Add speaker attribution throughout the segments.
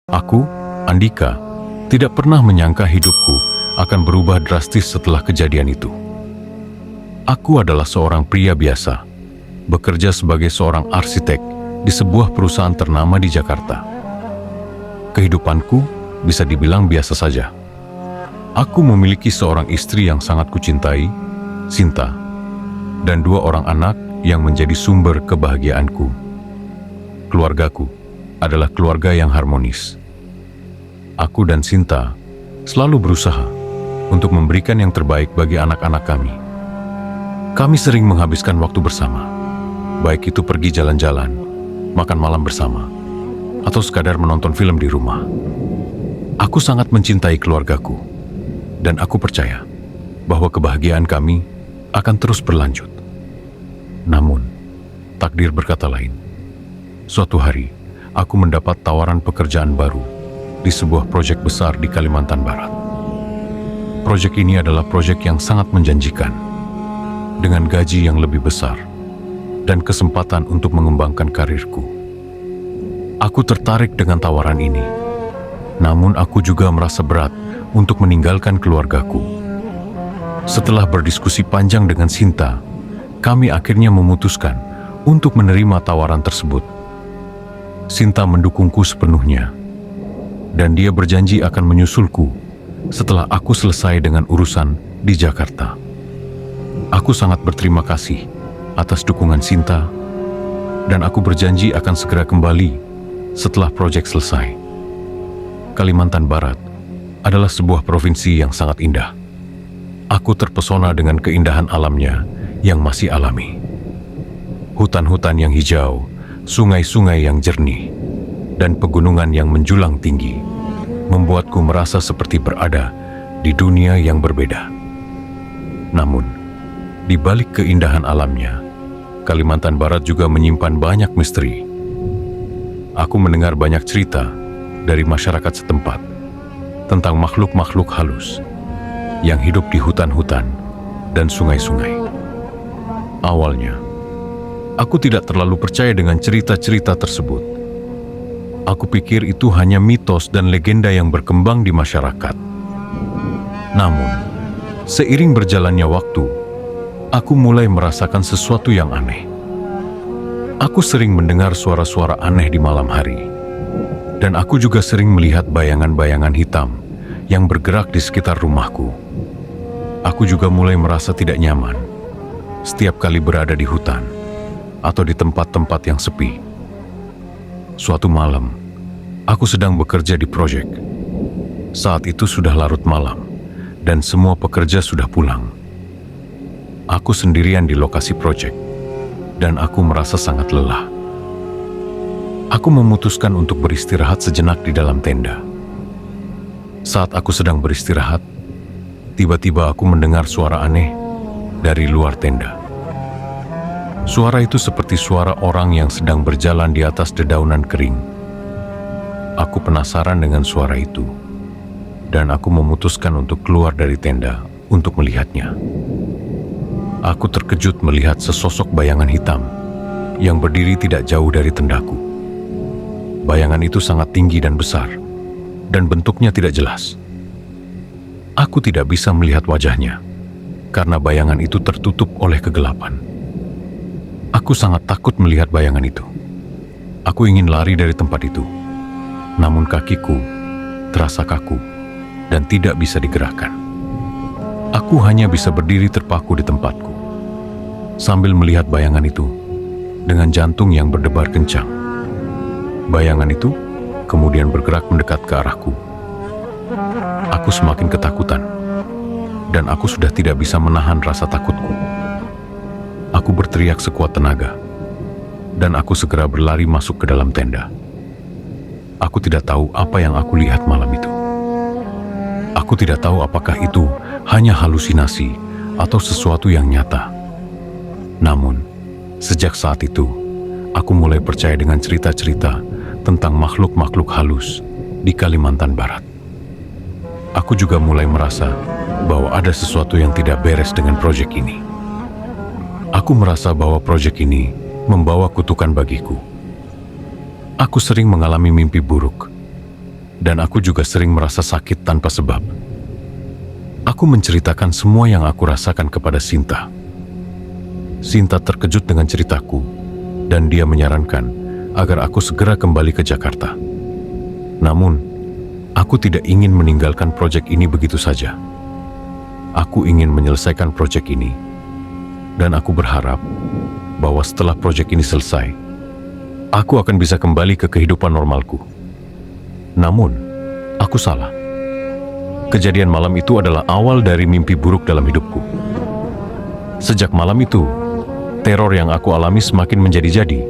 Speaker 1: Aku, Andika, tidak pernah menyangka hidupku akan berubah drastis setelah kejadian itu. Aku adalah seorang pria biasa, bekerja sebagai seorang arsitek di sebuah perusahaan ternama di Jakarta. Kehidupanku bisa dibilang biasa saja. Aku memiliki seorang istri yang sangat kucintai, Sinta, dan 2 orang anak yang menjadi sumber kebahagiaanku. Keluargaku adalah keluarga yang harmonis. Aku dan Sinta selalu berusaha untuk memberikan yang terbaik bagi anak-anak kami. Kami sering menghabiskan waktu bersama, baik itu pergi jalan-jalan, makan malam bersama, atau sekadar menonton film di rumah. Aku sangat mencintai keluargaku, dan aku percaya bahwa kebahagiaan kami akan terus berlanjut. Namun, takdir berkata lain. Suatu hari, aku mendapat tawaran pekerjaan baru di sebuah proyek besar di Kalimantan Barat. Proyek ini adalah proyek yang sangat menjanjikan, dengan gaji yang lebih besar dan kesempatan untuk mengembangkan karirku. Aku tertarik dengan tawaran ini, namun aku juga merasa berat untuk meninggalkan keluargaku. Setelah berdiskusi panjang dengan Sinta, kami akhirnya memutuskan untuk menerima tawaran tersebut. Sinta mendukungku sepenuhnya, dan dia berjanji akan menyusulku setelah aku selesai dengan urusan di Jakarta. Aku sangat berterima kasih atas dukungan Sinta, dan aku berjanji akan segera kembali setelah proyek selesai. Kalimantan Barat adalah sebuah provinsi yang sangat indah. Aku terpesona dengan keindahan alamnya yang masih alami. Hutan-hutan yang hijau, sungai-sungai yang jernih, dan pegunungan yang menjulang tinggi membuatku merasa seperti berada di dunia yang berbeda. Namun, di balik keindahan alamnya, Kalimantan Barat juga menyimpan banyak misteri. Aku mendengar banyak cerita dari masyarakat setempat tentang makhluk-makhluk halus yang hidup di hutan-hutan dan sungai-sungai. Awalnya, aku tidak terlalu percaya dengan cerita-cerita tersebut. Aku pikir itu hanya mitos dan legenda yang berkembang di masyarakat. Namun, seiring berjalannya waktu, aku mulai merasakan sesuatu yang aneh. Aku sering mendengar suara-suara aneh di malam hari, dan aku juga sering melihat bayangan-bayangan hitam yang bergerak di sekitar rumahku. Aku juga mulai merasa tidak nyaman setiap kali berada di hutan atau di tempat-tempat yang sepi. Suatu malam, aku sedang bekerja di proyek. Saat itu sudah larut malam, dan semua pekerja sudah pulang. Aku sendirian di lokasi proyek, dan aku merasa sangat lelah. Aku memutuskan untuk beristirahat sejenak di dalam tenda. Saat aku sedang beristirahat, tiba-tiba aku mendengar suara aneh dari luar tenda. Suara itu seperti suara orang yang sedang berjalan di atas dedaunan kering. Aku penasaran dengan suara itu, dan aku memutuskan untuk keluar dari tenda untuk melihatnya. Aku terkejut melihat sesosok bayangan hitam yang berdiri tidak jauh dari tendaku. Bayangan itu sangat tinggi dan besar, dan bentuknya tidak jelas. Aku tidak bisa melihat wajahnya, karena bayangan itu tertutup oleh kegelapan. Aku sangat takut melihat bayangan itu. Aku ingin lari dari tempat itu, namun kakiku terasa kaku dan tidak bisa digerakkan. Aku hanya bisa berdiri terpaku di tempatku, sambil melihat bayangan itu dengan jantung yang berdebar kencang. Bayangan itu kemudian bergerak mendekat ke arahku. Aku semakin ketakutan, dan aku sudah tidak bisa menahan rasa takutku. Aku berteriak sekuat tenaga, dan aku segera berlari masuk ke dalam tenda. Aku tidak tahu apa yang aku lihat malam itu. Aku tidak tahu apakah itu hanya halusinasi atau sesuatu yang nyata. Namun, sejak saat itu, aku mulai percaya dengan cerita-cerita tentang makhluk-makhluk halus di Kalimantan Barat. Aku juga mulai merasa bahwa ada sesuatu yang tidak beres dengan proyek ini. Aku merasa bahwa proyek ini membawa kutukan bagiku. Aku sering mengalami mimpi buruk, Dan aku juga sering merasa sakit tanpa sebab. Aku menceritakan semua yang aku rasakan kepada Sinta. Sinta terkejut dengan ceritaku, dan dia menyarankan agar aku segera kembali ke Jakarta. Namun, aku tidak ingin meninggalkan proyek ini begitu saja. Aku ingin menyelesaikan proyek ini, dan aku berharap bahwa setelah proyek ini selesai, aku akan bisa kembali ke kehidupan normalku. Namun, aku salah. Kejadian malam itu adalah awal dari mimpi buruk dalam hidupku. Sejak malam itu, teror yang aku alami semakin menjadi-jadi.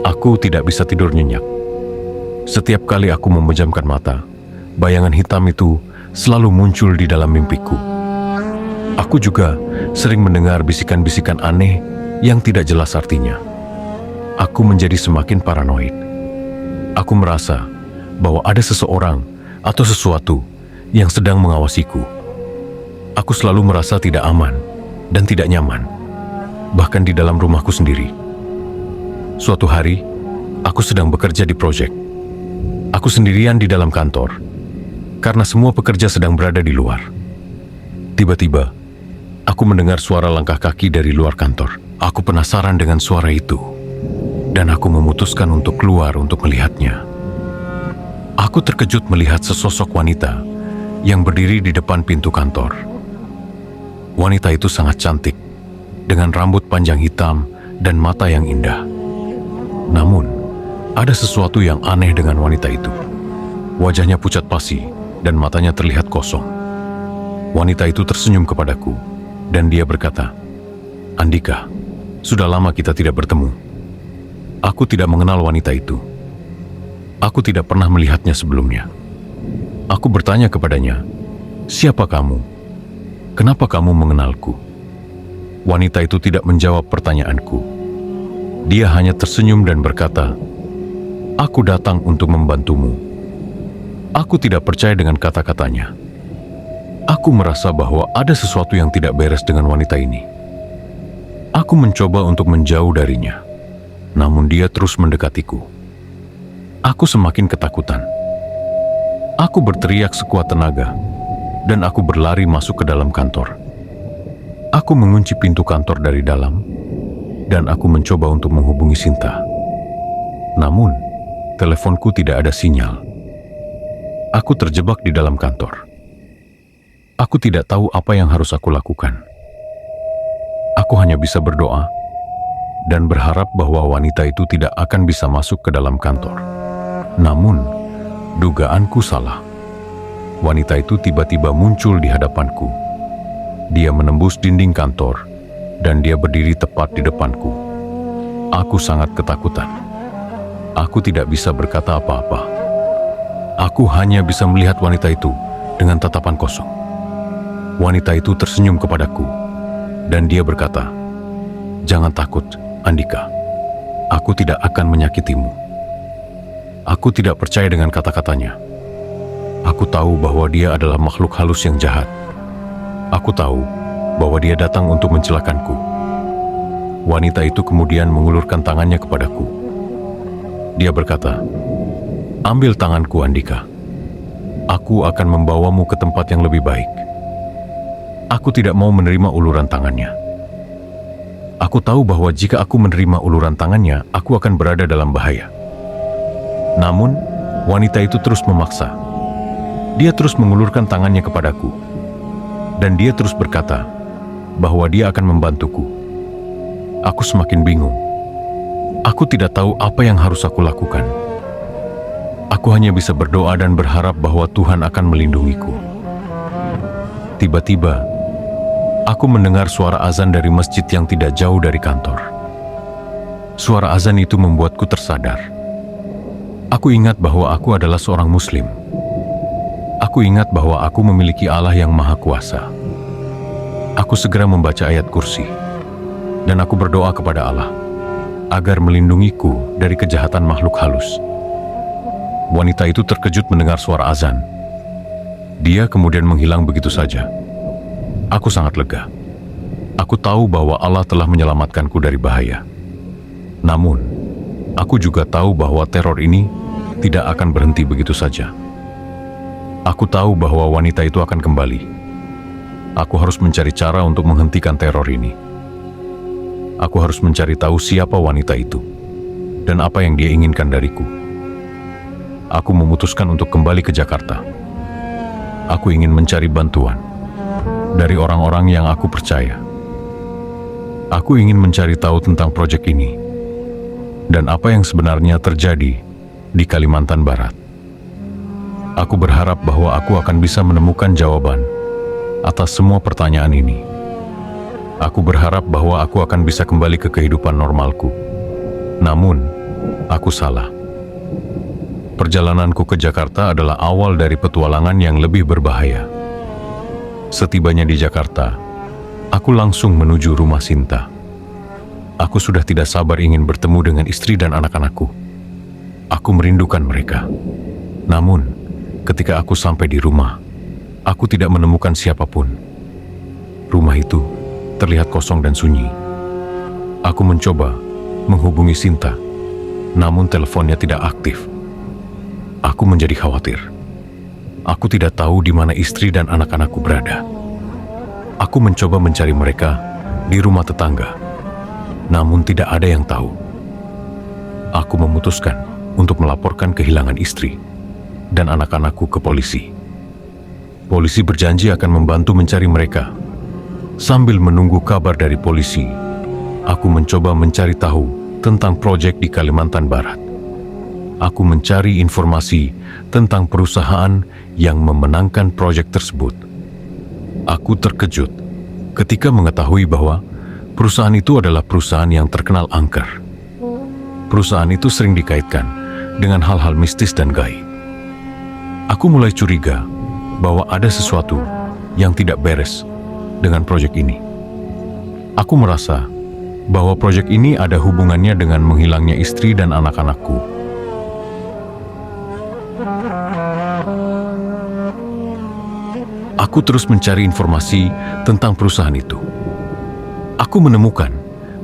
Speaker 1: Aku tidak bisa tidur nyenyak. Setiap kali aku memejamkan mata, bayangan hitam itu selalu muncul di dalam mimpiku. Aku juga sering mendengar bisikan-bisikan aneh yang tidak jelas artinya. Aku menjadi semakin paranoid. Aku merasa bahwa ada seseorang atau sesuatu yang sedang mengawasiku. Aku selalu merasa tidak aman dan tidak nyaman, bahkan di dalam rumahku sendiri. Suatu hari, aku sedang bekerja di proyek. Aku sendirian di dalam kantor, karena semua pekerja sedang berada di luar. Tiba-tiba, aku mendengar suara langkah kaki dari luar kantor. Aku penasaran dengan suara itu, dan aku memutuskan untuk keluar untuk melihatnya. Aku terkejut melihat sesosok wanita yang berdiri di depan pintu kantor. Wanita itu sangat cantik, dengan rambut panjang hitam dan mata yang indah. Namun, ada sesuatu yang aneh dengan wanita itu. Wajahnya pucat pasi dan matanya terlihat kosong. Wanita itu tersenyum kepadaku, dan dia berkata, "Andika, sudah lama kita tidak bertemu." Aku tidak mengenal wanita itu. Aku tidak pernah melihatnya sebelumnya. Aku bertanya kepadanya, "Siapa kamu? Kenapa kamu mengenalku?" Wanita itu tidak menjawab pertanyaanku. Dia hanya tersenyum dan berkata, "Aku datang untuk membantumu." Aku tidak percaya dengan kata-katanya. Aku merasa bahwa ada sesuatu yang tidak beres dengan wanita ini. Aku mencoba untuk menjauh darinya, namun dia terus mendekatiku. Aku semakin ketakutan. Aku berteriak sekuat tenaga, dan aku berlari masuk ke dalam kantor. Aku mengunci pintu kantor dari dalam, dan aku mencoba untuk menghubungi Sinta. Namun, teleponku tidak ada sinyal. Aku terjebak di dalam kantor. Aku tidak tahu apa yang harus aku lakukan. Aku hanya bisa berdoa dan berharap bahwa wanita itu tidak akan bisa masuk ke dalam kantor. Namun, dugaanku salah. Wanita itu tiba-tiba muncul di hadapanku. Dia menembus dinding kantor, dan dia berdiri tepat di depanku. Aku sangat ketakutan. Aku tidak bisa berkata apa-apa. Aku hanya bisa melihat wanita itu dengan tatapan kosong. Wanita itu tersenyum kepadaku, dan dia berkata, "Jangan takut, Andika. Aku tidak akan menyakitimu." Aku tidak percaya dengan kata-katanya. Aku tahu bahwa dia adalah makhluk halus yang jahat. Aku tahu bahwa dia datang untuk mencelakanku. Wanita itu kemudian mengulurkan tangannya kepadaku. Dia berkata, "Ambil tanganku, Andika. Aku akan membawamu ke tempat yang lebih baik." Aku tidak mau menerima uluran tangannya. Aku tahu bahwa jika aku menerima uluran tangannya, aku akan berada dalam bahaya. Namun, wanita itu terus memaksa. Dia terus mengulurkan tangannya kepadaku, dan dia terus berkata bahwa dia akan membantuku. Aku semakin bingung. Aku tidak tahu apa yang harus aku lakukan. Aku hanya bisa berdoa dan berharap bahwa Tuhan akan melindungiku. Tiba-tiba, aku mendengar suara azan dari masjid yang tidak jauh dari kantor. Suara azan itu membuatku tersadar. Aku ingat bahwa aku adalah seorang Muslim. Aku ingat bahwa aku memiliki Allah yang Maha Kuasa. Aku segera membaca ayat kursi, dan aku berdoa kepada Allah agar melindungiku dari kejahatan makhluk halus. Wanita itu terkejut mendengar suara azan. Dia kemudian menghilang begitu saja. Aku sangat lega. Aku tahu bahwa Allah telah menyelamatkanku dari bahaya. Namun, aku juga tahu bahwa teror ini tidak akan berhenti begitu saja. Aku tahu bahwa wanita itu akan kembali. Aku harus mencari cara untuk menghentikan teror ini. Aku harus mencari tahu siapa wanita itu dan apa yang dia inginkan dariku. Aku memutuskan untuk kembali ke Jakarta. Aku ingin mencari bantuan dari orang-orang yang aku percaya. Aku ingin mencari tahu tentang proyek ini dan apa yang sebenarnya terjadi di Kalimantan Barat. Aku berharap bahwa aku akan bisa menemukan jawaban atas semua pertanyaan ini. Aku berharap bahwa aku akan bisa kembali ke kehidupan normalku. Namun, aku salah. Perjalananku ke Jakarta adalah awal dari petualangan yang lebih berbahaya. Setibanya di Jakarta, aku langsung menuju rumah Sinta. Aku sudah tidak sabar ingin bertemu dengan istri dan anak-anakku. Aku merindukan mereka. Namun, ketika aku sampai di rumah, aku tidak menemukan siapapun. Rumah itu terlihat kosong dan sunyi. Aku mencoba menghubungi Sinta, namun teleponnya tidak aktif. Aku menjadi khawatir. Aku tidak tahu di mana istri dan anak-anakku berada. Aku mencoba mencari mereka di rumah tetangga, namun tidak ada yang tahu. Aku memutuskan untuk melaporkan kehilangan istri dan anak-anakku ke polisi. Polisi berjanji akan membantu mencari mereka. Sambil menunggu kabar dari polisi, aku mencoba mencari tahu tentang proyek di Kalimantan Barat. Aku mencari informasi tentang perusahaan yang memenangkan proyek tersebut. Aku terkejut ketika mengetahui bahwa perusahaan itu adalah perusahaan yang terkenal angker. Perusahaan itu sering dikaitkan dengan hal-hal mistis dan gaib. Aku mulai curiga bahwa ada sesuatu yang tidak beres dengan proyek ini. Aku merasa bahwa proyek ini ada hubungannya dengan menghilangnya istri dan anak-anakku. Aku terus mencari informasi tentang perusahaan itu. Aku menemukan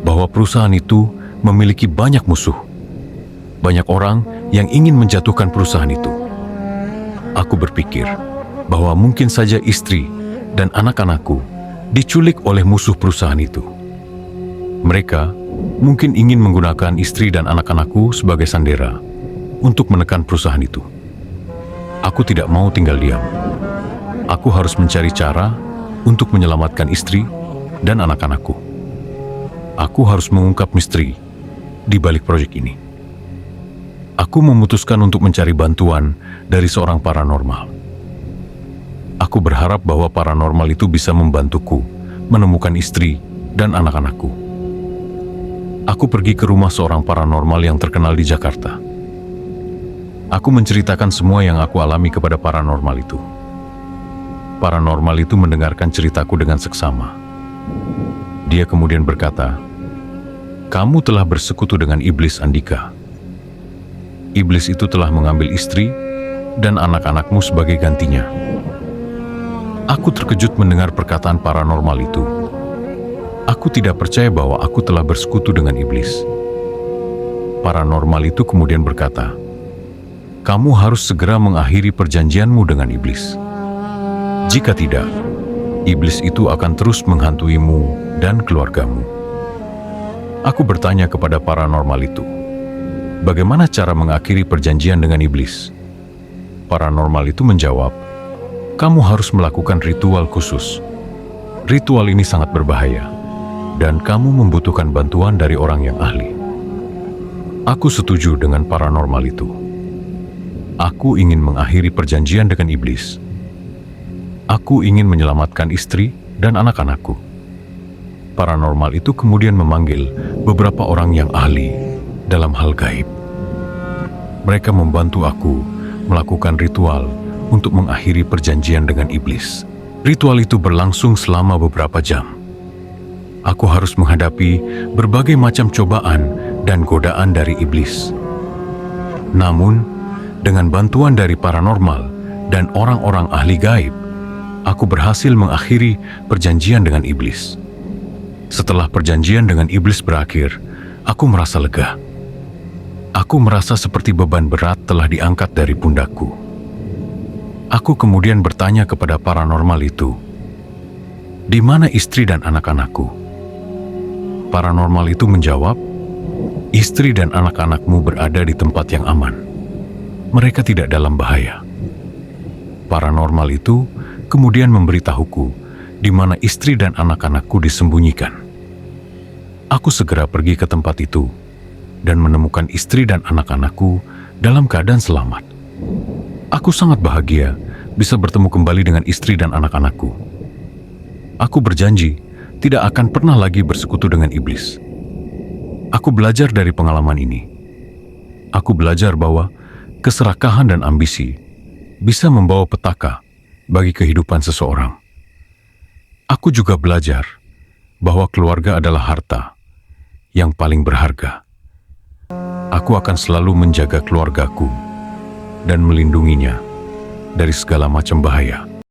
Speaker 1: bahwa perusahaan itu memiliki banyak musuh. Banyak orang yang ingin menjatuhkan perusahaan itu. Aku berpikir bahwa mungkin saja istri dan anak-anakku diculik oleh musuh perusahaan itu. Mereka mungkin ingin menggunakan istri dan anak-anakku sebagai sandera untuk menekan perusahaan itu. Aku tidak mau tinggal diam. Aku harus mencari cara untuk menyelamatkan istri dan anak-anakku. Aku harus mengungkap misteri di balik proyek ini. Aku memutuskan untuk mencari bantuan dari seorang paranormal. Aku berharap bahwa paranormal itu bisa membantuku menemukan istri dan anak-anakku. Aku pergi ke rumah seorang paranormal yang terkenal di Jakarta. Aku menceritakan semua yang aku alami kepada paranormal itu. Paranormal itu mendengarkan ceritaku dengan seksama. Dia kemudian berkata, "Kamu telah bersekutu dengan iblis, Andika. Iblis itu telah mengambil istri dan anak-anakmu sebagai gantinya." Aku terkejut mendengar perkataan paranormal itu. Aku tidak percaya bahwa aku telah bersekutu dengan iblis. Paranormal itu kemudian berkata, "Kamu harus segera mengakhiri perjanjianmu dengan iblis. Jika tidak, iblis itu akan terus menghantuimu dan keluargamu." Aku bertanya kepada paranormal itu, "Bagaimana cara mengakhiri perjanjian dengan iblis?" Paranormal itu menjawab, "Kamu harus melakukan ritual khusus. Ritual ini sangat berbahaya, dan kamu membutuhkan bantuan dari orang yang ahli." Aku setuju dengan paranormal itu. Aku ingin mengakhiri perjanjian dengan iblis. Aku ingin menyelamatkan istri dan anak-anakku. Paranormal itu kemudian memanggil beberapa orang yang ahli dalam hal gaib. Mereka membantu aku melakukan ritual untuk mengakhiri perjanjian dengan iblis. Ritual itu berlangsung selama beberapa jam. Aku harus menghadapi berbagai macam cobaan dan godaan dari iblis. Namun, dengan bantuan dari paranormal dan orang-orang ahli gaib, aku berhasil mengakhiri perjanjian dengan iblis. Setelah perjanjian dengan iblis berakhir, aku merasa lega. Aku merasa seperti beban berat telah diangkat dari pundakku. Aku kemudian bertanya kepada paranormal itu, "Di mana istri dan anak-anakku?" Paranormal itu menjawab, "Istri dan anak-anakmu berada di tempat yang aman. Mereka tidak dalam bahaya." Paranormal itu kemudian memberitahuku di mana istri dan anak-anakku disembunyikan. Aku segera pergi ke tempat itu dan menemukan istri dan anak-anakku dalam keadaan selamat. Aku sangat bahagia bisa bertemu kembali dengan istri dan anak-anakku. Aku berjanji tidak akan pernah lagi bersekutu dengan iblis. Aku belajar dari pengalaman ini. Aku belajar bahwa keserakahan dan ambisi bisa membawa petaka bagi kehidupan seseorang. Aku juga belajar bahwa keluarga adalah harta yang paling berharga. Aku akan selalu menjaga keluargaku dan melindunginya dari segala macam bahaya.